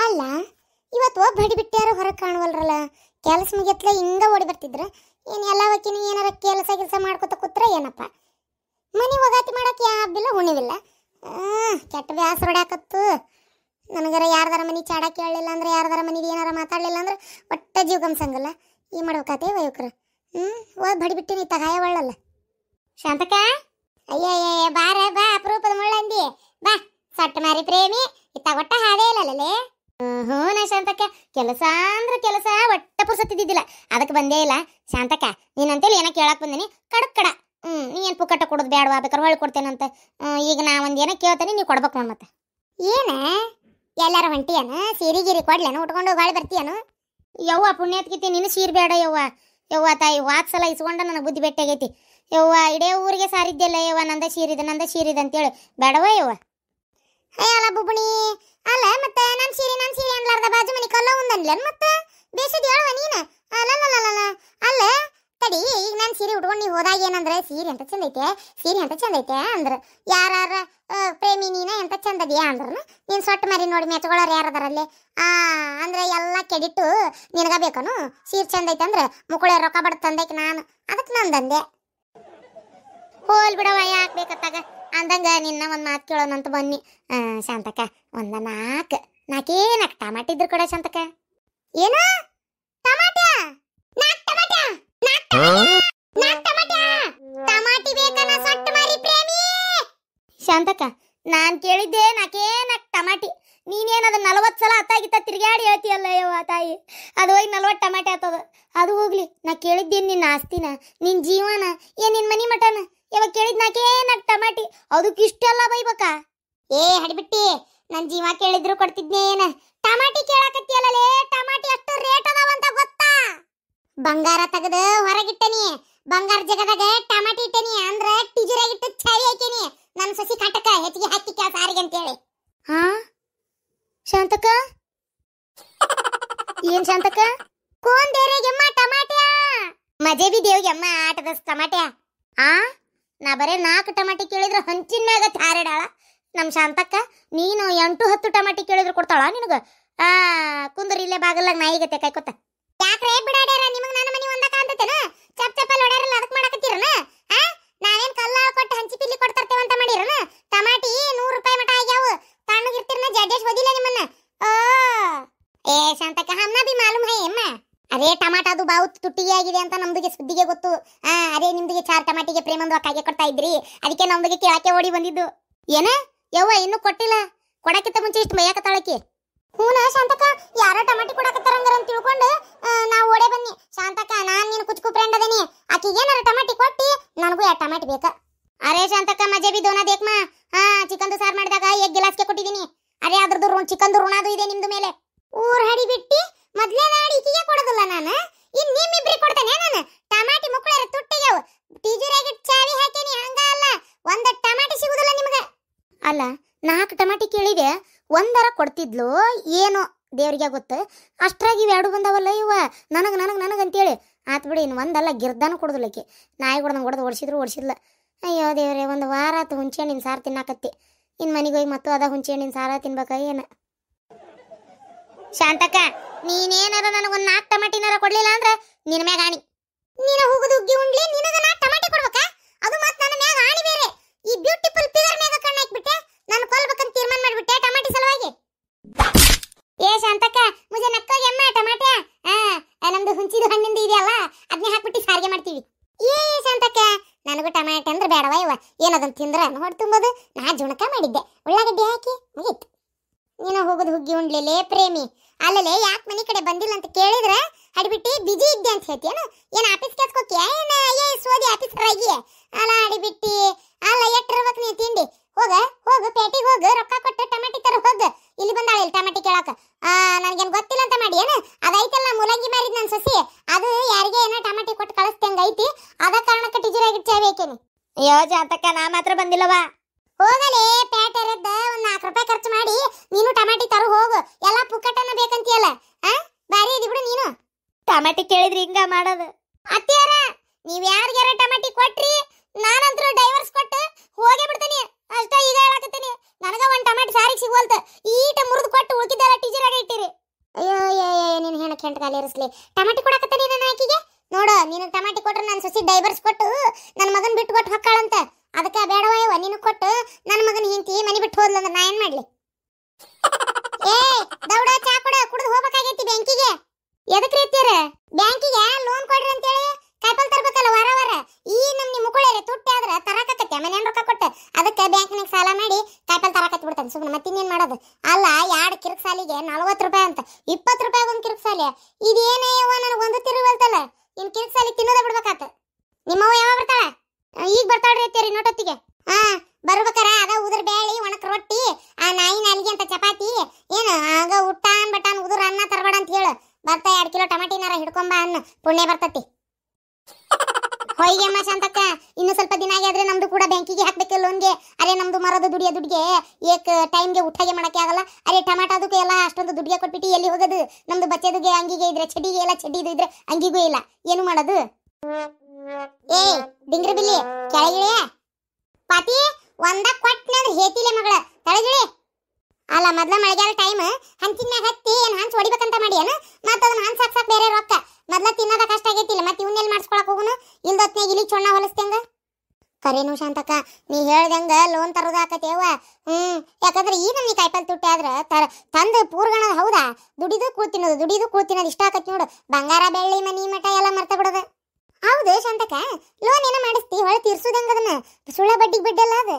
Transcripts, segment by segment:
ಅಲ್ಲ ಇವತ್ತು ಒಬ್ಬ ಹಡಿ ಬಿಟ್ಟ್ಯಾರು ಹೊರಗೆ ಕಾಣವಲ್ರಲ್ಲ. ಕೆಲಸ ಮುಗಿಯತ್ಲೆ ಹಿಂಗ ಓಡಿ ಬರ್ತಿದ್ರ ಏನು? ಎಲ್ಲ ವಕಿನ ಏನಾರ ಕೆಲಸ ಮಾಡ್ಕೊತ ಕೂತ್ರ ಏನಪ್ಪ? ಮನೆ ಒಗಾತಿ ಮಾಡಕ್ಕೆ ಯಾಬಿಲ್ಲ ಉಣಿವಿಲ್ಲ. ಕೆಟ್ಟ ಬ್ಯಾಸರ ಹೊಡ್ಯಾಕತ್ತು ನನಗರ. ಯಾರ್ದಾರ ಮನೆ ಚಾಡ ಕೇಳಲಿಲ್ಲ ಅಂದ್ರೆ, ಯಾರ್ದಾರ ಮನೆ ಏನಾರ ಮಾತಾಡಲಿಲ್ಲ ಅಂದ್ರೆ ಒಟ್ಟ ಜೀವ ಗಮ್ಸಂಗಲ್ಲ. ಈ ಮಾಡ್ಬೇಕಾತೆ ವಯುಕ್ರ. ಒಬ್ಬ ಹಡಿ ಬಿಟ್ಟಿನಿ ತಗಾಯ ಒಳ್ಳಲ್ಲ. ಶಾಂತಕ, ಅಯ್ಯಯ್ಯ ಬಾರ ಬಾ, ಅಪರೂಪದ ಮುಳ್ಳಂದಿ ಬಾ. ಸಟ್ಟ ಮಾರಿ ಪ್ರೇಮಿ ಇತ್ತಾಗೊಟ್ಟ ಹಾಡೇ ಇಲ್ಲಲ್ಲೇ. ಹ್ಞೂ ನಾ ಶಾಂತಕ್ಕ, ಕೆಲಸ ಅಂದ್ರೆ ಕೆಲಸ ಒಟ್ಟ ಪುರ್ಸತ್ತಿದ್ದಿದ್ದಿಲ್ಲ, ಅದಕ್ಕೆ ಬಂದೇ ಇಲ್ಲ. ಶಾಂತಕ್ಕ, ನೀನಂತೇಳಿ ಏನೋ ಕೇಳಕ್ ಬಂದಿನಿ ಕಡ. ನೀ ಏನು ಪುಕ್ಕಟ್ಟ ಕೊಡೋದು ಬೇಡವಾ, ಬೇಕಾದ್ರೆ ಹೊಳ್ಳಿ ಕೊಡ್ತೇನಂತ. ಈಗ ನಾ ಒಂದು ಏನೋ ಕೇಳ್ತೇನೆ, ನೀವು ಕೊಡ್ಬೇಕು ನೋಡಿ. ಮತ್ತೆ ಏನ ಎಲ್ಲಾರ ಹೊಂಟಿಯನ? ಸೀರೆ ಗೀರಿ ಕೊಡ್ಲೇನು? ಉಟ್ಕೊಂಡು ಗಾಳಿ ಬರ್ತೀಯನು? ಯವ್ವ ಪುಣ್ಯತ್ಕಿತಿ, ನೀನು ಸೀರೆ ಬೇಡ ಯವ್ವ ತಾಯಿ. ವಾತ್ಸಲ ಇಸ್ಕೊಂಡ ನನಗೆ ಬುದ್ಧಿ ಬೆಟ್ಟಾಗೈತಿ ಯವ್ವ. ಇಡೇ ಊರಿಗೆ ಸಾರಿದ್ದಿಲ್ಲ ಯವ್ವ, ನಂದ ಸೀರಿದೆ ಅಂತೇಳಿ ಬೇಡವ ಯವ್ವ. ಅಲ್ಲ ಬುಬ್ಬಣಿ, ಅಲ್ಲ ಮತ್ತೆ ನನ್ನ ಸೀರೆ ಅನ್ಲಾರ್ದ ಬಾಜು ಮನಿ ಕಲ್ಲ ಒಂದನ್ಲೇನು ಮತ್ತೆ ಬೇಸಿದ್ ಹೇಳುವ ನೀನು? ಅಲ್ಲ ತಡಿ, ಈಗ ನಾನು ಸೀರೆ ಉಟ್ಕೊಂಡು ನೀವು ಹೋದಾಗ ಏನಂದ್ರೆ ಸೀರೆ ಅಂತ ಚಂದ ಐತೆ ಅಂದ್ರೆ ಯಾರ ಪ್ರೇಮಿ ನೀನ ಎಂತ ಚಂದದಿಯಾ ಅಂದ್ರನು ನೀನು ಸೊಟ್ಟ ಮರಿ ನೋಡಿ ಮೆಚ್ಕೊಳ್ಳೋರು ಯಾರದಾರಲ್ಲಿ? ಅಂದ್ರೆ ಎಲ್ಲ ಕೆಡಿಟ್ಟು ನಿನಗ ಬೇಕನು ಸೀರೆ ಚಂದ ಐತೆ ಅಂದ್ರೆ ಮುಕ್ಕಳೆ ರೊಕ್ಕ ಬಡ ತಂದೈಕ್ ನಾನು, ಅದಕ್ಕೆ ನಂದಂದೆ. ಹೋಲ್ ಬಿಡವ, ಯಾಕೆ ಬೇಕತ್ತಾಗ ಅಂದಂಗ ನಿನ್ನ ಒಂದು ಮಾತು ಕೇಳೋಣಂತ ಬನ್ನಿ. ಶಾಂತಕ್ಕ, ಒಂದ ನಾಲ್ಕೇ ಟಮಾಟಿ ಇದ್ರು ಕೊಡ ಶಾಂತಕ್ಕ. ಏನು ಟಮಾಟಿ ಬೇಕನ ಸೊಟ್ಟ ಮಾರಿ ಪ್ರೇಮಿ? ಶಾಂತಕ್ಕ, ನಾನ್ ಕೇಳಿದ್ದೆ ನಾಲ್ಕೇ ಟಮಾಟಿ. ನೀನೇನದ 40 ಸಲ ಅತ್ತಾಗಿತ್ತ ತಿರ್ಗಾಡಿ ಹೇಳ್ತೀಯಲ್ಲ ಯವ್ವ ತಾಯಿ. ಅದು ಹೋಗಿ 40 ಟಮಾಟಿ ಆಗ್ತದ. ಅದು ಹೋಗ್ಲಿ, ನಾ ಕೇಳಿದ್ದೇನು ನಿನ್ನ ಆಸ್ತಿನ, ನಿನ್ ಜೀವನ, ನಿನ್ ಮನಿ ಮಟನ? ಯಾವಾಗ ಕೇಳಿದ್ ನಾಲ್ಕೇ ಟಮಾಟಿ, ಅದಕ್ಕೆ ಇಷ್ಟೆಲ್ಲ ಬೈಬೇಕಾ? ಹಡಿಬಿಟ್ಟಿ, ನನ್ ಜೀವ ಕೇಳಿದ್ರು ಕೊಡ್ತಿದ್ನೇ. ಏನ ಟಮಾಟಿ ಕೇಳಾಕತ್ತಿಯಲ್ಲೇ? ಟಮಾಟಿ ಅಷ್ಟು ರೇಟ್ ಅದಾವಂತ ಗೊತ್ತಾ? ಬಂಗಾರ ತೆಗೆದು ಹೊರಗಿಟ್ಟನಿ, ಬಂಗಾರ ಜಗದಾಗ ಟಮಾಟಿ ಇಟ್ಟನಿ ಅಂದ್ರೆ ಟಿಜುರಾಗಿಟ್ಟು ಚಾರಿ ಹಾಕಿನಿ. ನನ್ನ ಸಸಿ ಕಾಟಕ ಹೆಚ್ಚಿಗೆ ಹಾಕಿ ಸಾರಿಗೆ ಅಂತೇಳಿ. ಶಾಂತಕ, ಏನ್ ಶಾಂತಕ? ಕೋನ್ ದೇವ್ರಿಗೆಮ್ಮ ಟಮಾಟ್ಯಾ, ಮಜೇಬಿ ದೇವ್ಗೆಮ್ಮ ಆಟದ ಟಮಾಟ್ಯಾ. ನಾ ಬರೇ 4 ಟಮಾಟಿ ಕೇಳಿದ್ರೆ ಹಂಚಿನ ಮ್ಯಾಗ ಹಾರಿಡಾಳ ನಮ್ ಶಾಂತಕ್ಕ. ನೀನು 8-10 ಟಮಾಟಿ ಕೇಳಿದ್ರು ಕೊಡ್ತಾಳ ನಿನಗ? ಕುಂದ್ರಿ ಇಲ್ಲೇ ಬಾಗಲ್ಲಾಗ ನಾಯಿಗತ್ತೆ ಕಾಯ್ಕೊತ. ಯಾಕ್ರೆ ಬಿಡಾಡ್ಯಾರ ನಿಮಗ್ ನನ್ನ ಮನಿ ಒಂದಕ ಅಂತತೇನ? ಚಪ್ಪಲ್ ಹೊಡ್ಯಾರಲ್ಲ ಅದಕ್ಕೆ ಮಾಡಕತ್ತೀರನ? ನಾವೇನ್ ಕಲ್ಲಾಳ ಕೊಟ್ಟು ಹಂಚಿ ಪಿಲ್ಲಿ ಕೊಡ್ತರ್ತೇವ ಅಂತ ಮಾಡಿರನ? ಟಮಾಟಿ 100 ರೂಪಾಯಿ ಮಟ ಆಗ್ಯಾವ. ತಣ್ಣಗಿರ್ತಿರ್ನ ಜಡ್ಡೇಶ್ ಓದಿಲ್ಲ ನಿಮ್ಮನ್ನ. ಶಾಂತಕ್ಕ, ಹಮ್ನ ಬಿ ಮಾಲೂಮ್ ಹೈ ಅಮ್ಮ. ಅದೇ ಟಮಾಟ ಅದು ಬಾವುತ್ ತುಟ್ಟಿಗೆ ಆಗಿದೆ ಅಂತ ನಮ್ದಿಗೆ ಸುದ್ದಿಗೆ ಗೊತ್ತು. ಅದೇ ನಿಮ್ದಿಗೆ 4 ಟಮಾಟಿಗೆ ಪ್ರೇಮಂದು ಕಾಗೆ ಕೊಡ್ತಾ ಇದ್ರಿ, ಅದಕ್ಕೆ ನಮ್ದಿಗೆ ಕೇಳಕ್ಕೆ ಓಡಿ ಬಂದಿದ್ದು. ಏನ ಯವ್ವ ಇನ್ನೂ ಕೊಟ್ಟಿಲ್ಲ? ಕೊಡಕ್ಕಿಂತ ಮುಂಚೆ ಇಷ್ಟು ಬೈಯಾಕತ್ತಾಳಕಿ. ಹೂನ ಶಾಂತಕ್ಕ, ಯಾರ ಟಮಾಟಿ ಕೊಡಕತ್ತಾರಂಗಾರ ಅಂತ ತಿಳ್ಕೊಂಡು ನಾವು ಓಡೇ ಬನ್ನಿ. ಶಾಂತಕ್ಕ, ನಾನ್ ನೀನು ಕುಚ್ಕು ಫ್ರೆಂಡ್ ಅದೇನಿ, ಆಕಿಗೆ ಏನಾರ ಟಮಾಟಿ ಕೊಟ್ಟಿ ನನಗೂ 2 ಟಮಾಟಿ ಬೇಕಾ? ಅರೇ ಶಾಂತಕ್ಕ, ಮಜೆ ಬಿ ದೋನಾ ದೇಕ್ಮಾ. ಚಿಕನ್ದು ಸಾರು ಮಾಡಿದಾಗ 1 ಗಿಲಾಸ್ಗೆ ಕೊಟ್ಟಿದ್ದೀನಿ. ಅರೆ ಅದ್ರದ್ದು ಚಿಕನ್ದು ಋಣದು ಇದೆ ನಿಮ್ದು ಮೇಲೆ. ಊರ್ ಹಡಿ ಬಿಟ್ಟಿ ಮೊದ್ಲೇ ನಾಡಿ ಈಕಿಗೆ ಕೊಡೋದಿಲ್ಲ ನಾನು, ಇನ್ ನಿಮ್ಮಿಬ್ರಿಗೆ ಕೊಡ್ತೇನೆ ನಾನು. ಟಮಾಟಿ ಮುಕ್ಕಳರ ತುಟ್ಟಿಗೆ ಟೀಜರಾಗಿ ಚಾವಿ ಹಾಕೇನಿ, ಹಂಗ ಅಲ್ಲ 1 ಟಮಾಟಿ ಸಿಗುದಿಲ್ಲ ನಿಮ್ಗೆ. ಅಲ್ಲ 4 ಟಮಾಟಿ ಕೇಳಿದೆ, 1 ಕೊಡ್ತಿದ್ಲು ಏನೋ ದೇವ್ರಿಗೆ ಗೊತ್ತು. ಅಷ್ಟ್ರಾಗಿ 2 ಬಂದವಲ್ಲ ಇವ ನನಗಂತೇಳಿ ಆತ್ ಬಿಡಿ. ಇನ್ನು 1 ಅಲ್ಲ ಗಿರ್ದಾನು ಕೊಡೋದಿಲ್ಲಕ್ಕೆ. ನಾಯಿ ಕೊಡ್ದಂಗೆ ಹೊಡೆದು ಓಡಿಸಿದ್ಲ. ಅಯ್ಯೋ ದೇವ್ರೆ, 1 ವಾರ ಆತು ಹುಂಚೆ ಹಣ್ಣಿನ ಸಾರು ತಿನ್ನಾಕತ್ತಿ. ಇನ್ನು ಮನೆಗೆ ಹೋಗಿ ಮತ್ತು ಅದ ಹುಂಚೆ ಹಣ್ಣಿನ ಸಾರ ತಿನ್ಬೇಕ ಏನು? ಶಾಂತಕ್ಕ, ನೀನೇನಾರ ನನಗೊಂದು 4 ಟಮಾಟಿನಾರ ಕೊಡ್ಲಿಲ್ಲ ಅಂದ್ರೆ ನಿನ್ನ ಮ್ಯಾಗ ಆಣಿ. ನೀನು ಹೋಗುದು ಉಗ್ಗಿ ಉಂಡ್ಲಿ, ನಿನಗ 4 ಟಮಾಟಿ ಕೊಡ್ಬೇಕಾ? ಅದು ಮತ್ತೆ ನನ್ನ ಮ್ಯಾಗ ಆಣಿ ಬೇರೆ. ಈ ಬ್ಯೂಟಿಫುಲ್ ಫಿಗರ್ ಮ್ಯಾಗ ಕಣ್ಣು ಹಾಕ್ಬಿಟ್ಟೆ, ನಾನು ಕೊಲ್ಬೇಕಂತ ತೀರ್ಮಾನ ಮಾಡ್ಬಿಟ್ಟೆ ಟಮಾಟಿ ಸಲುವಾಗಿ. ಶಾಂತಕ್ಕ, ಮುಜೆ ನಕ್ಕೋಗಿ ಅಮ್ಮ ಟಮಾಟ್ಯಾ. ನಮ್ದು ಹುಂಚಿದು ಹಣ್ಣಿಂದ ಇದೆಯಲ್ಲ ಅದನ್ನೇ ಹಾಕ್ಬಿಟ್ಟು ಸಾರಿಗೆ ಮಾಡ್ತೀವಿ. ಶಾಂತಕ್ಕ, ನನಗೂ ಟಮಾಟೆ ಅಂದ್ರೆ ಬೇಡವ ಇವ. ಏನದನ್ನ ತಿಂದ್ರೆ ಹೊಟ್ಟೆ ತುಂಬೋದು. ನಾ ಜುಣಕ ಮಾಡಿದ್ದೆ, ಉಳ್ಳಾಗಡ್ಡಿ ಹಾಕಿ ಮುಗೀತು. ನೀನು ಹೋಗೋದು ಹುಗ್ಗಿ ಉಂಡ್ಲಿಲ್ಲೇ ಪ್ರೇಮಿ. ಅಲ್ಲಲೇ ಯಾಕೆ ಮನೆ ಕಡೆ ಬಂದಿಲ್ಲ ಅಂತ ಕೇಳಿದ್ರೆ ಹಡಿಬಿಟ್ಟಿ ಬಿಜಿ ಇದ್ದೆ ಅಂತ ಹೇಳ್ತೀಯನು? ಏನು ಆಫೀಸ್ ಕೆಲ್ಸಕ್ಕೋಕ್ಯಾ? ಏನು ಸೋದಿ ಆಫೀಸರ್ ಆಗಿ? ಅಲ್ಲ ಹಡಿಬಿಟ್ಟಿ, ಅಲ್ಲ ಎಟ್ಟಿರ್ಬೇಕು ನೀ ತಿಂಡಿ. ಹೋಗ ಪೇಟಿಗೆ ಹೋಗ, ರೊಕ್ಕ ಕೊಟ್ಟು ಟಮಾಟಿ ತರ ಹೋಗ. ಇಲ್ಲಿ ಬಂದಾಳ ಇಲ್ಲಿ ಟಮಾಟಿ ಕೇಳಾಕ. ನನಗೇನು ಗೊತ್ತಿಲ್ಲ ಅಂತ ಮಾಡಿ ಏನು? ಅದೈತಲ್ಲ ಮೂಲಂಗಿ ಮಾರಿದ್ ನನ್ನ ಸಸಿ, ಅದು ಯಾರಿಗೆ ಏನೋ ಟಮಾಟಿ ಕೊಟ್ಟು ಕಳಿಸ್ತಂಗ ಐತಿ. ಅದ ಕಾರಣಕ್ಕೆ ಟಿಜರಾಗಿ ಚಾವಿ ಹಾಕೇನಿ. ಅಯ್ಯೋ ಜಾತಕ, ನಾ ಮಾತ್ರ ಬಂದಿಲ್ಲವಾ. ಹೋಗಲೇ ಪೇಟೆರದ್ದ 1 4 ರೂಪಾಯಿ ಖರ್ಚು ಮಾಡಿ ನೀನು ಟಮಾಟಿ ತರು ಹೋಗು. ಎಲ್ಲ ಪುಕ್ಕಟನ್ನ ಬೇಕಂತೀಯಲ್ಲ, ಬಾರಿ ಅದಿ ಬಿಡು ನೀನು. ಟಮಾಟಿ ಕೇಳಿದ್ರಿ ಹಿಂಗ ಮಾಡೋದು? ಅತ್ಯಾರ, ನೀವ್ ಯಾರಿಗಾರ ಟಮಾಟಿ ಕೊಟ್ರಿ ನಾನಂತರೂ ಡೈವರ್ಸ್ ಕೊಟ್ಟು ಹೋಗೇ ಬಿಡ್ತೀನಿ ಅಷ್ಟ. ಈಗ ಹೇಳಾಕತ್ತೀನಿ, ನನಗ 1 ಟಮಾಟಿ ಸಾರಿಗೆ ಸಿಗುವಲ್ತ. ಈಟ ಮುರಿದು ಕೊಟ್ಟು ಉಳ್ಕಿದ್ದೆಲ್ಲ ಟೀಚರ್ ಆಗಿ ಇಟ್ಟಿರಿ. ಸೆಂಟ್ ಕಾಲಿ ಇರಿಸ್ಲಿ. ಟಮಾಟಿ ಕೊಡಕತ್ತೀನಿ ನನ್ನ ಆಕಿಗೆ. ನೋಡು ನೀನು ಟಮಾಟಿ ಕೊಟ್ರೆ ನನ್ನ ಸೊಸಿ ಡೈವರ್ಸ್ ಕೊಟ್ಟು ನನ್ನ ಮಗನ್ ಬಿಟ್ಟು ಕೊಟ್ಟು ಹೊಕ್ಕಾಳಂತ. ಅದಕ್ಕೆ ಬೇಡವಯ್ಯವ ನೀನು ಕೊಟ್ಟು ನನ್ನ ಮಗನ ಹಿಂತಿ ಮನಿ ಬಿಟ್ಟು ಹೋದ್ಲಂದ್ರೆ ನಾ ಏನ್ ಮಾಡ್ಲಿ? ಏ ದೌಡ ಚಾ ಕೊಡ, ಕುಡಿದು ಹೋಗ್ಬೇಕಾಗೈತಿ ಬ್ಯಾಂಕಿಗೆ. ಎದಕ್ ರೀತಿಯರ ಬ್ಯಾಂಕಿಗೆ ಲೋನ್ ಕೊಡ್ರಿ ಅಂತೇಳಿ ಕಾಯಿಪಲ್ ತರ್ಬೇಕಲ್ಲ ವಾರ ವಾರ. ಈ ನಮ್ನಿ ಮುಕುಳೇರಿ ತುಟ್ಟಿ ಆದ್ರೆ ತರಾಕತ್ತೆ ಮನೇನ್ ರೊಕ್ಕ ಕೊಟ್ಟು. ಅದಕ್ಕೆ ಬ್ಯಾಂಕ್ನಾಗ ಸಾಲ ಮಾಡಿ ಕಾಯಿಪಲ್ ತರಾಕತ್ತಿ ಬಿಡ್ತಾನೆ ಸುಮ್ಮನೆ. ಮತ್ತಿನ್ನೇನ್ ಮಾಡೋದು? ಅಲ್ಲ 2 ಕಿರಿಕ್ ಸಾಲಿಗೆ 40 ರೂಪಾಯಿ ಅಂತ, 20 ರೂಪಾಯಿ ಒಂದು ಕಿರಿಕ್ ಸಾಲಿ. ಇದೇನೇ ಯವ್ವ ನನಗೆ ಒಂದು ತಿರುವಲ್ತಲ್ಲ. ಇನ್ ಕಿರಿಕ್ ಸಾಲಿ ತಿನ್ನೋದೇ ಬಿಡ್ಬೇಕಾತ. ನಿಮ್ಮವ್ವ ಯಾವಾಗ ಬರ್ತಾಳ? ಈಗ ಬರ್ತಾಳ್ರಿ ಅತ್ತೇರಿ ನೋಟೊತ್ತಿಗೆ. ಬರ್ಬೇಕಾರ ಅದ ಉದ್ರ ಬೇಳಿ ಒಣಕ ರೊಟ್ಟಿ, ಆ ನಾಯಿ ನಾಲಿಗೆ ಅಂತ ಚಪಾತಿ, ಏನು ಆಗ ಉಟ್ಟಾನ್ ಬಟಾನ್ ಉದುರ ಅನ್ನ ತರಬೇಡ ಅಂತ ಹೇಳು. ಬರ್ತಾ 2 ಕಿಲೋ ಟಮಾಟಿನಾರ ಹಿಡ್ಕೊಂಬ ಅನ್ನ, ಪುಣ್ಯ ಬರ್ತತಿ. ಹೊಯ್ಗೆಮ್ಮ ಶಾಂತಕ್ಕ, ಇನ್ನು ಸ್ವಲ್ಪ ದಿನ ಆದ್ರೆ ನಮ್ದು ಕೂಡ ಬ್ಯಾಂಕಿಗೆ ಹಾಕ್ಬೇಕು ಲೋನ್ಗೆ. ಅರೆ ನಮ್ದು ಮರದ ದುಡಿಗೆ ಏಕ್ ಟೈಮ್ಗೆ ಊಟಗೆ ಮಾಡಕ್ಕೆ ಆಗಲ್ಲ. ಅರೆ ಟಮಾಟೋದಕ್ಕೆ ಎಲ್ಲ ಅಷ್ಟೊಂದು ದುಡ್ಡಿಗೆ ಕೊಟ್ಬಿಟ್ಟು ಎಲ್ಲಿ ಹೋಗೋದು? ನಮ್ದು ಬಚ್ಚೆದುಗೆ ಅಂಗಿಗೆ ಇದ್ರೆ ಚಡಿಗೆ ಇಲ್ಲ, ಚಡ್ಡಿದು ಇದ್ರೆ ಅಂಗಿಗೂ ಇಲ್ಲ, ಏನು ಮಾಡೋದು? ಏ ಡಿಂಗ್ರಿ ಬಿಲ್ಲಿ ಕೆಳಗಿಳಿ ಪಾತಿ ಒಂದ ಕೊಟ್ಟನ ಹೇತಿಲೆ ಮಗಳ ತಳಗಿಳಿ. ಅಲ್ಲ ಮೊದ್ಲ ಮಳೆಗಾಲ ಟೈಮ್ ಹಂಚಿನ್ಯಾಗ ಹತ್ತಿ ಏನ್ ಹಂಚ್ ಹೊಡಿಬೇಕಂತ ಮಾಡಿ ಏನು? ಮತ್ತ ಅದನ್ನ ಹಂಚ್ ಹಾಕ್ಸಕ್ ಬೇರೆ ರೊಕ್ಕ. ಮೊದ್ಲ ತಿನ್ನೋದ ಕಷ್ಟ ಆಗೈತಿಲ್ಲ, ಮತ್ತೆ ಇವನ್ನೆಲ್ಲಿ ಮಾಡಿಸ್ಕೊಳಕ್ ಹೋಗುನು? ಇಲ್ದೊತ್ನಾಗ ಇಲ್ಲಿ ಚೊಣ್ಣ ಹೊಲಸ್ತೇಂಗ. ಕರೇನು ಶಾಂತಕ್ಕ, ನೀ ಹೇಳ್ದಂಗ ಲೋನ್ ತರೋದು ಆಕತೇವ. ಯಾಕಂದ್ರೆ ಈ ನಮ್ನಿ ಕಾಯಿಪಲ್ ತುಟ್ಟಿ ಆದ್ರ ತಂದು ಪೂರ್ಗಣದ ಹೌದಾ? ದುಡಿದು ಕೂಳ್ ತಿನ್ನೋದು ಇಷ್ಟ ಆಕತಿ ನೋಡು. ಬಂಗಾರ ಬೆಳ್ಳಿ ಮನಿ ಮಠ ಎಲ್ಲ ಮರ್ತ ಬಿಡೋದು. ಹೌದು ಶಾಂತಕ್ಕ, ಲೋನ್ ಏನೋ ಮಾಡಿಸ್ತಿ ಹೊಳೆ ತೀರ್ಸುದಂಗ ಅದನ್ನ ಸುಳ್ಳ ಬಡ್ಡಿಗೆ ಬಿಡ್ಡಲ್ಲ ಅದು.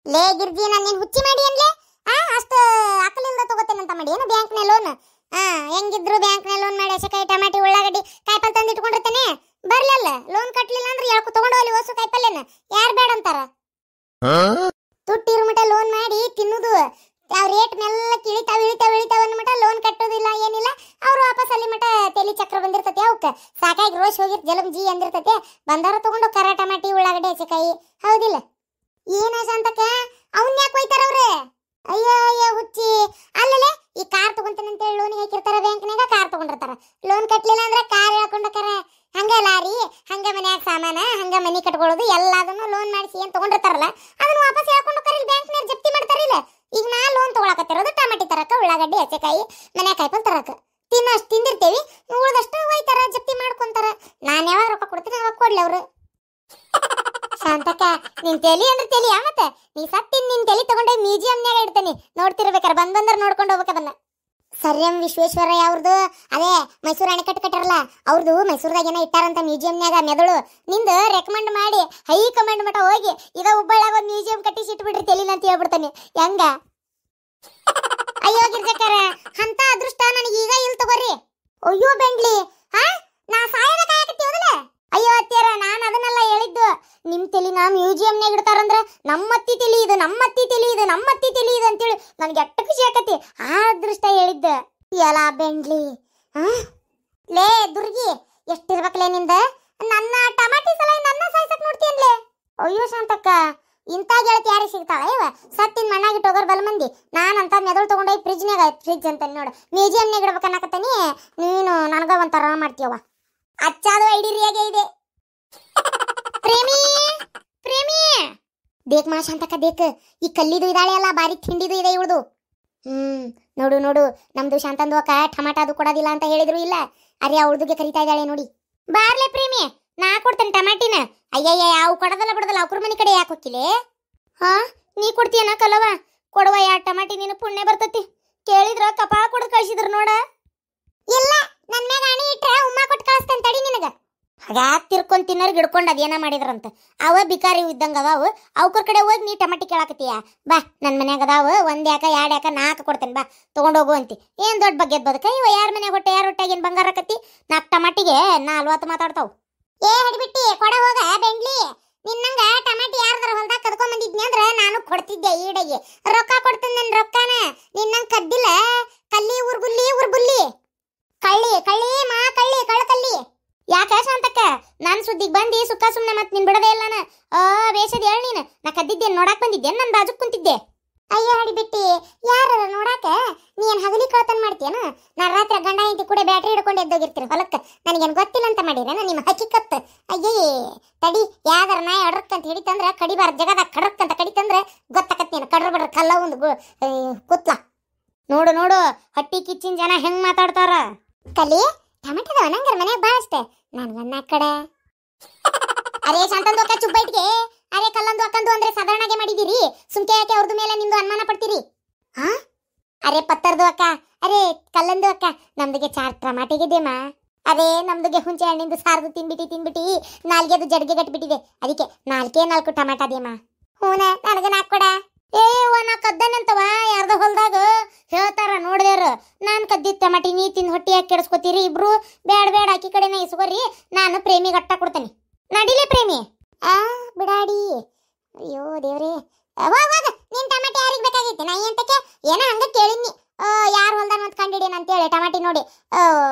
ಲೇ ಗಿರ್ಜಿ, ನಾನು ಹುಚ್ಚಿ ಮಾಡಿ ಅನ್ಲೇ? ಅಷ್ಟು ಅಕ್ಕಲಿಂದ ತಗೋತೇನಂತ ಮಾಡಿ ಏನು ಬ್ಯಾಂಕ್ನ ಲೋನ್? ಹೆಂಗಿದ್ರು ಬ್ಯಾಂಕ್ನ ಲೋನ್ ಮಾಡಿ ಹಸೆಕಾಯಿ ಟಮಾಟಿ ಉಳ್ಳಾಗಡ್ಡಿ ಕಾಯಿಪಲ್ ತಂದು ಇಟ್ಕೊಂಡಿರ್ತಾನೆ. ಬರ್ಲಲ್ಲ ಲೋನ್ ಕಟ್ಲಿಲ್ಲ ಅಂದ್ರೆ ಎಳ್ಕೊ ತಗೊಂಡು ಅಲ್ಲಿ ಹೊಸು ಕಾಯಿಪಲ್ಲೇನ ಯಾರು ಬೇಡ ಅಂತಾರ? ತುಟ್ಟಿರು ಮಟ ಲೋನ್ ಮಾಡಿ ತಿನ್ನುದು. ರೇಟ್ ಮೆಲ್ಲ ಇಳಿತಾವ ಮಟ ಲೋನ್ ಕಟ್ಟೋದಿಲ್ಲ ಏನಿಲ್ಲ. ಅವ್ರು ವಾಪಸ್ ಅಲ್ಲಿ ಮಟ ತೆಲಿ ಚಕ್ರ ಬಂದಿರ್ತತಿ. ಅವಕ್ಕ ಸಾಕಾಗಿ ರೋಷ್ ಹೋಗಿರ್ ಜಲಂ ಜಿ ಅಂದಿರ್ತತಿ. ಬಂದಾರ ತಗೊಂಡು ಕರ ಟಮಾಟಿ ಉಳ್ಳಾಗಡ್ಡಿ ಹಸೆಕಾಯಿ. ಹೌದಿಲ್ಲ? ಏನ ಶಾಂತಕ್ಕ, ಅವನ್ ಯಾಕೆ ಹೋಯ್ತಾರ ಅವ್ರೆ? ಅಯ್ಯ ಹುಚ್ಚಿ. ಅಲ್ಲಲ್ಲೇ ಈ ಕಾರ್ ತಗೊಂತೇನಂತೇಳಿ ಲೋನಿಗೆ ಹಾಕಿರ್ತಾರ ಬ್ಯಾಂಕ್ನಾಗ, ಕಾರ್ ತಗೊಂಡಿರ್ತಾರ. ಲೋನ್ ಕಟ್ಲಿಲ್ಲ ಅಂದ್ರೆ ಕಾರ್ ಹೇಳ್ಕೊಂಡಕ್ಕಾರ. ಹಂಗ ಲಾರಿ, ಹಂಗ ಮನ್ಯಾಗ ಸಾಮಾನ, ಹಂಗ ಮನಿ ಕಟ್ಕೊಳ್ಳೋದು ಎಲ್ಲದನ್ನು ಲೋನ್ ಮಾಡಿಸಿ ಏನ್ ತಗೊಂಡಿರ್ತಾರಲ್ಲ ಅದನ್ನ ವಾಪಸ್ ಹೇಳ್ಕೊಂಡಕ್ಕಾರ. ಇಲ್ಲಿ ಬ್ಯಾಂಕ್ನಾಗ ಜಪ್ತಿ ಮಾಡ್ತಾರಿಲ್ಲ. ಈಗ ನಾ ಲೋನ್ ತಗೊಳಕತ್ತಿರೋದು ಟಮಾಟಿ ತರಕ, ಉಳ್ಳಾಗಡ್ಡಿ ಹಸೆಕಾಯಿ, ಮನ್ಯಾಗ ಕಾಯಿಪಲ್ ತರಕ. ತಿನ್ನೋಷ್ಟು ತಿಂದಿರ್ತೇವಿ, ಉಳ್ದಷ್ಟು ಒಯ್ತಾರ, ಜಪ್ತಿ ಮಾಡ್ಕೊಂತಾರ. ನಾನ್ ಯಾವಾಗ ರೊಕ್ಕ ಕೊಡ್ತೀನಿ ಅವಾಗ ಕೊಡ್ಲಿ ಅವ್ರು. ಶಾಂತಕ್ಕ, ನಿನ್ ತೆಲಿ ಅಂದ್ರೆ ತೆಲಿಯ? ಮತ್ತೆ ನೀ ಸತ್ತಿನ ನಿನ್ ತೆಲಿ ತಗೊಂಡೆ ಮ್ಯೂಸಿಯಂನ್ಯಾಗ ಇಡ್ತೇನೆ, ನೋಡ್ತಿರ್ಬೇಕಾರ. ಬಂದ್ರ ನೋಡ್ಕೊಂಡು ಹೋಗ್ಬೇಕದನ್ನ. ಸರ್ ಎಂ ವಿಶ್ವೇಶ್ವರಯ್ಯ ಅವ್ರದ್ದು ಅದೇ ಮೈಸೂರು ಅಣೆಕಟ್ಟು ಕಟ್ಟಾರಲ್ಲ ಅವ್ರದ್ದು ಮೈಸೂರದಾಗ ಏನೋ ಇಟ್ಟಾರಂತ ಮ್ಯೂಸಿಯಂನ್ಯಾಗ ಮೆದುಳು. ನಿಂದು ರೆಕಮೆಂಡ್ ಮಾಡಿ ಹೈ ಕಮಾಂಡ್ ಮಟ ಹೋಗಿ ಈಗ ಹುಬ್ಬಳ್ಳಿಯಾಗ ಒಂದು ಮ್ಯೂಸಿಯಂ ಕಟ್ಟಿಸಿ ಇಟ್ಬಿಡ್ರಿ ತೆಲಿನ ಅಂತ ಹೇಳ್ಬಿಡ್ತಾನೆ. ಹೆಂಗ? ಅಯ್ಯೋ ಗಿರ್ಜಕ್ಕರ, ಅಂತ ಅದೃಷ್ಟ ನನಗೆ ಈಗ ಇಲ್ಲಿ ತಗೋರಿ. ಅಯ್ಯೋ ಬೆಂಡ್ಲಿ, ನಾ ಸಾಯದ ಕಾಯಕತ್ತೀವದಲ್ಲ. ಅಯ್ಯೋ ಅತ್ತೀರ, ನಾನು ಅದನ್ನೆಲ್ಲ ಹೇಳಿದ್ದು. ನಿಮ್ ತೆಲಿನ ಮ್ಯೂಸಿಯಂನ್ಯಾಗ ಇಡ್ತಾರಂದ್ರ ನಮ್ಮತ್ತಿ ತೆಲಿ ಇದು, ನಮ್ಮತ್ತಿ ತೆಲಿ ಇದು, ನಮ್ಮತ್ತಿ ತೆಲಿ ಇದು ಅಂತೇಳಿ ನನ್ಗೆ ಎಟ್ಟ ಖುಷಿ ಆಕತಿ. ಆ ಅದೃಷ್ಟ ಹೇಳಿದ್ದ. ಎಲ್ಲ ಬೆಂಡ್ಲಿ. ಲೇ ದುರ್ಗಿ, ಎಷ್ಟಿರ್ಬೇಕಲೇ ನಿಂದ? ನನ್ನ ಟಮಾಟಿ ಸಲ ನನ್ನ ಸಾಯ್ಸಕ್ ನೋಡ್ತೀಯನ್ಲೇ? ಅಯ್ಯೋ ಶಾಂತಕ್ಕ, ಇಂಥ ಗೆಳತಿ ಯಾರಿಗೆ ಸಿಗ್ತಾಳ ಇವ? ಸತ್ತಿನ ಮಣ್ಣಾಗಿಟ್ಟು ಹೋಗೋರ್ ಬಲ್ ಮಂದಿ. ನಾನಂತ ಮೆದುಳು ತಗೊಂಡೋಗಿ ಫ್ರಿಜ್ನಾಗ, ಫ್ರಿಜ್ ಅಂತ ನೋಡು ಮ್ಯೂಸಿಯಂನ್ಯಾಗ ಇಡ್ಬೇಕನ್ನಕತ್ತೀನಿ. ನೀನು ನನಗ ಒಂಥರ ಮಾಡ್ತೀಯವ. ಅಚ್ಚಾದ ಐಡಿರಿಯಾಗೆ ಇದೆ. ಪ್ರೇಮಿ ಪ್ರೇಮಿ ದೇಕ್ ಮಾ ಶಾಂತಕ್ಕ ದೇಕ್. ಈ ಕಲ್ಲಿದು ಇದಾಳೆ ಅಲ್ಲ, ಬಾರಿ ತಿಂಡಿದು ಇದೆ ಇವಳ್ದು. ನೋಡು ನೋಡು, ನಮ್ದು ಶಾಂತಂದು ಅಕ್ಕ ಟಮಾಟ ಕೊಡೋದಿಲ್ಲ ಅಂತ ಹೇಳಿದ್ರು ಇಲ್ಲ. ಅರೆ ಅವಳದುಗೆ ಕರಿತಾ ಇದ್ದಾಳೆ ನೋಡಿ. ಬಾರ್ಲೆ ಪ್ರೇಮಿ, ನಾ ಕೊಡ್ತೇನೆ ಟಮಾಟಿನ. ಅಯ್ಯಯ್ಯ, ಅವು ಕೊಡೋದಲ್ಲ ಬಿಡೋದಲ್ಲ, ಅವ್ರ ಮನೆ ಕಡೆ ಯಾಕೆ ಹೋಗಿಲೆ? ನೀ ಕೊಡ್ತೀಯನ ಕಲವ? ಕೊಡುವ ಯಾ ಟಮಾಟಿ, ನೀನು ಪುಣ್ಯ ಬರ್ತತಿ. ಕೇಳಿದ್ರ ಕಪಾಳ ಕೊಡದ್ ಕಳ್ಸಿದ್ರು ನೋಡ. ಇಲ್ಲ, ನನ್ನ ಮ್ಯಾಗ ಅಣಿ ಇಟ್ರೆ ಉಮ್ಮ ಕೊಟ್ಟು ಕಳಿಸ್ತೇನೆ ತಡಿ ನಿನಗ. ಹಾಗಾಕ್ ತಿರ್ಕೊಂಡ್ ತಿನ್ನೋರ್ಗೆ ಹಿಡ್ಕೊಂಡು ಅದೇನ ಮಾಡಿದ್ರಂತ. ಅವ ಬಿಕಾರಿ ಇದ್ದಂಗ ಅದಾವು. ಅವ್ರ ಕಡೆ ಹೋಗಿ ನೀ ಟಮಾಟಿ ಕೇಳಾಕತ್ತೀಯ. ಬಾ, ನನ್ನ ಮನ್ಯಾಗ ಅದಾವು, 1 ಯಾಕ 2 ಯಾಕ 4 ಕೊಡ್ತೇನೆ, ಬಾ ತಗೊಂಡೋಗು ಅಂತಿ. ಏನ್ ದೊಡ್ಡ ಬಗ್ಗೆ ಬದುಕ ಇವ? ಯಾರ ಮನ್ಯಾಗ ಹೊಟ್ಟೆ ಯಾರ ಹೊಟ್ಟೆಗೆ ಏನ್ ಬಂಗಾರ ಆಕತಿ? 4 ಟಮಾಟಿಗೆ 40 ಮಾತಾಡ್ತಾವ್. ಏ ಹಡಿಬಿಟ್ಟಿ, ಕೊಡ ಹೋಗ ಬೆಂಡ್ಲಿ. ನಿನ್ನಂಗ ಟಮಾಟಿ ಯಾರ್ದಾರ ಹೊಲ್ದಾಗ ಕದ್ಕೊಂಡ್ ಬಂದಿದ್ನಿ ಅಂದ್ರ ನಾನು ಕೊಡ್ತಿದ್ದೆ ಈಡೆಗೆ. ರೊಕ್ಕ ಕೊಡ್ತೇನೆ, ನನ್ನ ರೊಕ್ಕನ. ನಿನ್ನಂಗ ಕದ್ದಿಲ್ಲ ಕಲ್ಲಿ ಉರ್ಬುಲ್ಲಿ ಕಳ್ಳಿ ಕಳ್ಳಿ ಮಾ ಕಳ್ಳಿ ಕಳ್ಳಿ. ಯಾಕ ಶಾಂತಕ್ಕ, ನನ್ ಸುದ್ದಿಗೆ ಬಂದಿ ಸುಕ್ಕ ಸುಮ್ನೆ ಮತ್ ನಿನ್ ಬಿಡದೇ ಇಲ್ಲ. ವೇಷದ ಹೇಳ ನೀನು. ನಾ ಕದ್ದಿದ್ದೇನೆ ನೋಡಾಕ್ ಬಂದಿದ್ದೇನೆ, ನನ್ ಬಾಜುಕ್ ಕುಂತಿದ್ದೆ. ಅಯ್ಯೋ ಹಡಿಬಿಟ್ಟಿ, ಯಾರ ನೋಡಾಕ? ನೀನ್ ಹಗಲಿ ಕಳ್ತನ ಮಾಡ್ತೀಯನ? ನಾನು ರಾತ್ರಿ ಗಂಡ ಹೆಂಡತಿ ಕೂಡ ಬ್ಯಾಟ್ರಿ ಹಿಡ್ಕೊಂಡು ಎದ್ದೋಗಿರ್ತೀನಿ ಹೊಲಕ್ಕ. ನನಗೇನು ಗೊತ್ತಿಲ್ಲ ಅಂತ ಮಾಡಿರೇನ ನಿಮ್ಮ ಹಕ್ಕಿಕತ್? ಅಯ್ಯೇ ತಡಿ, ಯಾವ್ದಾರ ನಾಯಿ ಅಡ್ರಕ್ಕಂತ ಹಿಡಿತಂದ್ರ ಕಡಿಬಾರ, ಜಗದಾಗ ಕಡ್ರಕ್ಕಂತ ಕಡಿತಂದ್ರ ಗೊತ್ತಾಕತ್ ನೀನು. ಕಡ್ರ ಬಿಡ್ರ ಕಲ್ಲ ಒಂದು ಕುತ್ಲ. ನೋಡು ನೋಡು, ಹಟ್ಟಿ ಕಿಚ್ಚಿನ ಜನ ಹೆಂಗ್ ಮಾತಾಡ್ತಾರ. ಕಲಿ ಟಮಾಟೆ ಅದಾವ ನಂಗಾರ ಮನ್ಯಾಗ ಬಾ ಅಷ್ಟೇ ನನ್ಗನ್ನ ಆ ಕಡೆ ಅರೇ ಶಾಂತಂದು ಅಕ್ಕ ಚುಬ್ಬ ಇಟ್ಗೆ ಅರೆ ಕಲ್ಲಂದು ಅಕ್ಕಂದು ಅಂದ್ರೆ ಸಾಧಾರಣಗೆ ಮಾಡಿದಿರಿ ಸುಮ್ಕೆ ಯಾಕೆ ಅವ್ರದ್ದು ಮೇಲೆ ನಿಮ್ದು ಅನುಮಾನ ಪಡ್ತೀರಿ ಹಾ ಅರೆ ಪತ್ತರ್ದು ಅಕ್ಕ ಅರೆ ಕಲ್ಲಂದು ಅಕ್ಕ ನಮ್ದಿಗೆ ಚಾರ್ ಟಮಾಟಿಗಿದೇಮಾ ಅದೇ ನಮ್ದುಗೆ ಹುಂಚೆ ಹಣ್ಣಿಂದು ಸಾರ್ದು ತಿನ್ಬಿಟ್ಟಿ ನಾಲ್ಗೆದು ಜಡ್ಗೆ ಗಟ್ಬಿಟ್ಟಿದೆ ಅದಕ್ಕೆ 4 ಟಮಾಟ ಅದೇಮಾ ಹೂನ ನನಗ ನಾಕೊಡ ಏ ನಾ ಕದ್ದನಂತವ ಯಾರ್ದ ಹೊಲ್ದಾಗ ಹೇಳ್ತಾರ ನೋಡ್ದೇವ್ರ ನಾನ್ ಕದ್ದಿದ್ ಟಮಾಟಿ ನೀ ತಿಂದು ಹೊಟ್ಟಿಯಾಗಿ ಕೆಡಿಸ್ಕೊತೀರಿ ಇಬ್ರು ಬೇಡ ಆಕಿ ಕಡೆನ ಇಸ್ಕೊರಿ ನಾನು ಪ್ರೇಮಿ ಗಟ್ಟ ಕೊಡ್ತೇನೆ ನಡಿಲೆ ಪ್ರೇಮಿ ಬಿಡಾಡಿ ಅಯ್ಯೋ ದೇವ್ರೇ ಅವಾಗ ನಿನ್ ಟಮಾಟಿ ಯಾರಿಗೆ ಬೇಕಾಗೈತೆ ನಾ ಎಂತಕ್ಕೆ ಏನೋ ಹಂಗ ಕೇಳಿದ್ನಿ ಯಾರು ಹೊಲ್ದಾನ ಅಂತ ಕಂಡಿಡೇನ ಅಂತೇಳಿ ಟಮಾಟಿ ನೋಡಿ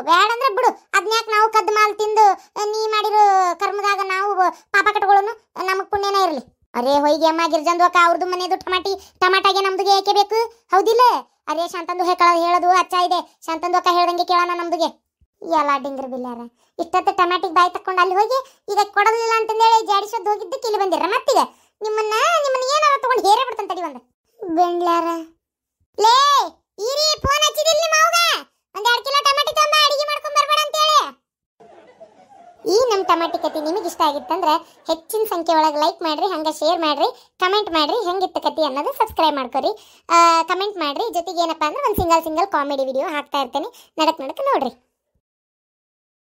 ಬೇಡ ಅಂದ್ರೆ ಬಿಡು ಅದ್ನ್ಯಾಕ್ ನಾವು ಕದ್ದು ಮಾಲ್ ತಿಂದು ನೀ ಮಾಡಿರೋ ಕರ್ಮದಾಗ ನಾವು ಪಾಪ ಕಟ್ಕೊಳ್ಳೋನು ನಮಗ್ ಪುಣ್ಯನ ಇರಲಿ ಅರೇ ಹೊಯ್ಗೆ ಅಮ್ಮ ಗಿರ್ಜಂದು ಅಕ್ಕ ಅವ್ರದ್ದು ಮನೆಯದು ಟಮಾಟಾಗೆ ನಮ್ದುಗೆ ಏಕೆ ಬೇಕು ಹೌದಿಲ್ಲ ಅರೇ ಶಾಂತಂದು ಹೇಳೋದು ಅಚ್ಚ ಇದೆ ಶಾಂತಂದು ಅಕ್ಕ ಹೇಳ್ದಂಗೆ ಕೇಳೋಣ ನಮ್ದುಗೆ ಎಲ್ಲ ಡಿಂಗ್ರ ಬಿಲ್ಲಾರ ಇಷ್ಟೊತ್ತು ಟಮಾಟಿಗೆ ಬಾಯಿ ತಕ್ಕೊಂಡು ಅಲ್ಲಿ ಹೋಗಿ ಈಗ ಕೊಡಲಿಲ್ಲ ಅಂತಂದೇಳಿ ಜಾಡಿಸೋದು ಹೋಗಿದ್ದಕ್ಕೆ ಇಲ್ಲಿ ಬಂದಿರ ಮತ್ತೀಗ ನಿಮ್ಮನ್ನ ಏನಾರ ತಗೊಂಡು ಹೇರೇ ಬಿಡ್ತಾನೆ ತಡಿ ಒಂದು ಬೆಂಡ್ಲಾರ ಲೇ ಈರಿ ಫೋನ್ ಹಚ್ಚಿದಿಲ್ಲ ನಿಮ್ಮ ಅವ್ಗ ಒಂದು 2 ಕಿಲೋ ಟಮಾಟಿ ತಂಬ ಅಡಿಗೆ ಮಾಡ್ಕೊಂಡ್ ಬರ್ಬೇಡ ಅಂತ ಹೇಳಿ ಈ ನಮ್ಮ ಟಮಾಟಿ ಕತಿ ನಿಮಗೆ ಇಷ್ಟ ಆಗಿತ್ತಂದ್ರೆ ಹೆಚ್ಚಿನ ಸಂಖ್ಯೆ ಒಳಗೆ ಲೈಕ್ ಮಾಡ್ರಿ ಹಂಗೆ ಶೇರ್ ಮಾಡ್ರಿ ಕಮೆಂಟ್ ಮಾಡ್ರಿ ಹೆಂಗಿತ್ತು ಕತಿ ಅನ್ನೋದು ಸಬ್ಸ್ಕ್ರೈಬ್ ಮಾಡ್ಕೊರಿ ಕಮೆಂಟ್ ಮಾಡ್ರಿ ಜೊತೆಗೆ ಏನಪ್ಪಾ ಅಂದ್ರೆ ಒಂದು ಸಿಂಗಲ್ ಕಾಮಿಡಿ ವಿಡಿಯೋ ಹಾಕ್ತಾ ಇರ್ತೀನಿ ನಡಕ್ ನೋಡ್ರಿ